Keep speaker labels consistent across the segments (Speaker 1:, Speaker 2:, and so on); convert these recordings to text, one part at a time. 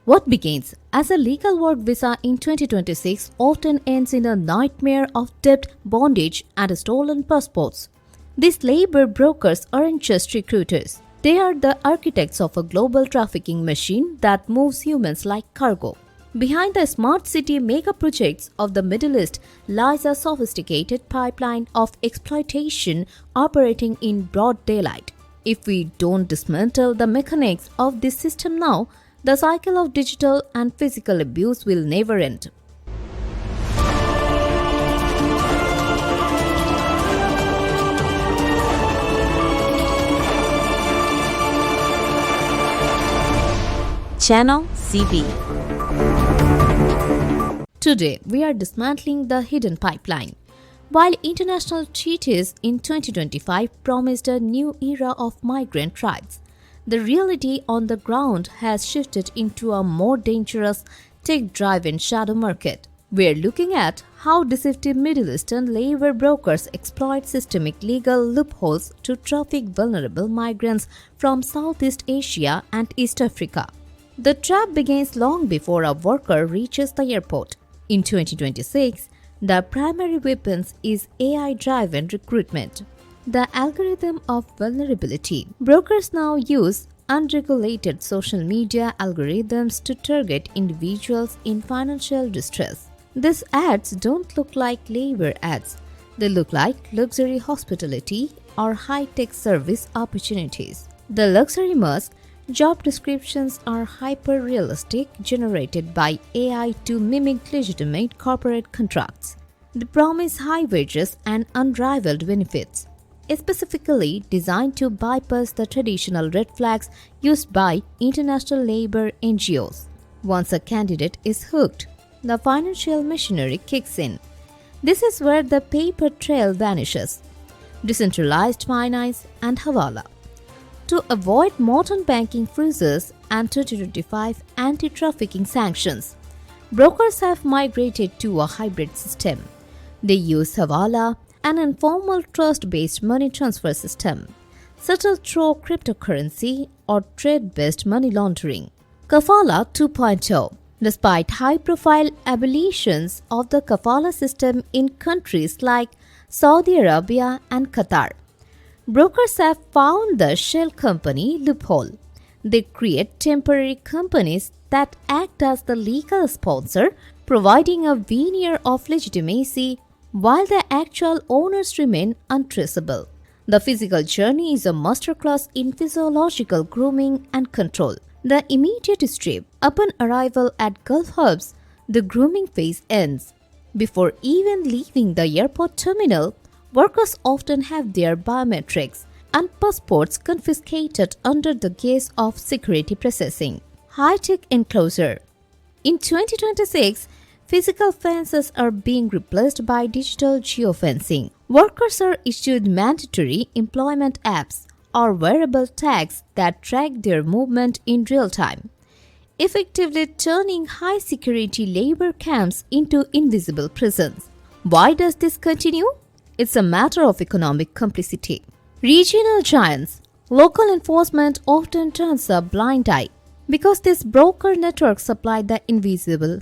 Speaker 1: What begins as a legal work visa in 2026 often ends in a nightmare of debt, bondage, and stolen passports. These labor brokers aren't just recruiters. They are the architects of a global trafficking machine that moves humans like cargo. Behind the smart city mega projects of the Middle East lies a sophisticated pipeline of exploitation operating in broad daylight. If we don't dismantle the mechanics of this system now, the cycle of digital and physical abuse will never end.
Speaker 2: Channel CB.
Speaker 1: Today, we are dismantling the hidden pipeline. While international treaties in 2025 promised a new era of migrant rights, the reality on the ground has shifted into a more dangerous, tech-driven shadow market. We are looking at how deceptive Middle Eastern labor brokers exploit systemic legal loopholes to traffic vulnerable migrants from Southeast Asia and East Africa. The trap begins long before a worker reaches the airport. In 2026, the primary weapon is AI-driven recruitment, the algorithm of vulnerability. Brokers now use unregulated social media algorithms to target individuals in financial distress. These ads don't look like labor ads. They look like luxury hospitality or high-tech service opportunities. The luxury mask job descriptions are hyper-realistic, generated by AI to mimic legitimate corporate contracts. They promise high wages and unrivaled benefits, specifically designed to bypass the traditional red flags used by international labor NGOs. Once a candidate is hooked, the financial machinery kicks in. This is where the paper trail vanishes: decentralized finance and hawala. To avoid modern banking freezes and 2025 anti-trafficking sanctions, brokers have migrated to a hybrid system. They use hawala, an informal trust-based money transfer system, settled through cryptocurrency or trade-based money laundering. Kafala 2.0. Despite high-profile abolitions of the kafala system in countries like Saudi Arabia and Qatar, brokers have found the shell company loophole. They create temporary companies that act as the legal sponsor, providing a veneer of legitimacy while the actual owners remain untraceable. The physical journey is a masterclass in physiological grooming and control. The immediate strip. Upon arrival at Gulf hubs, the grooming phase ends. Before even leaving the airport terminal, workers often have their biometrics and passports confiscated under the guise of security processing. High-tech enclosure. In 2026, physical fences are being replaced by digital geofencing. Workers are issued mandatory employment apps or wearable tags that track their movement in real time, effectively turning high-security labor camps into invisible prisons. Why does this continue? It's a matter of economic complicity. Regional giants. Local enforcement often turns a blind eye because this broker network supply the invisible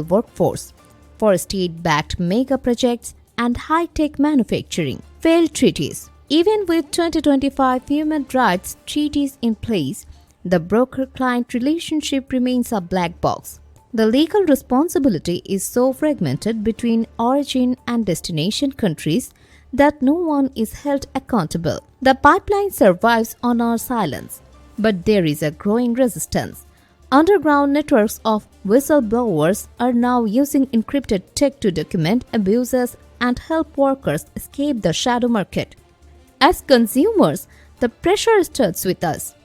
Speaker 1: workforce for state-backed mega projects and high-tech manufacturing. Failed treaties. Even with 2025 human rights treaties in place, the broker-client relationship remains a black box. The legal responsibility is so fragmented between origin and destination countries that no one is held accountable. The pipeline survives on our silence, but there is a growing resistance. Underground networks of whistleblowers are now using encrypted tech to document abuses and help workers escape the shadow market. As consumers, the pressure starts with us.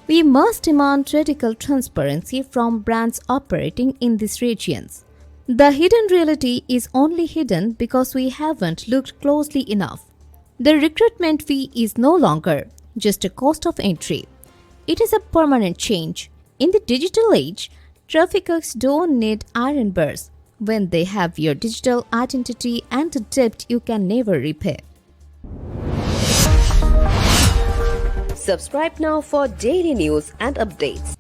Speaker 1: We must demand radical transparency from brands operating in these regions. The hidden reality is only hidden because we haven't looked closely enough. The recruitment fee is no longer just a cost of entry. It is a permanent change. In the digital age, traffickers don't need iron bars when they have your digital identity and a debt you can never repay.
Speaker 2: Subscribe now for daily news and updates.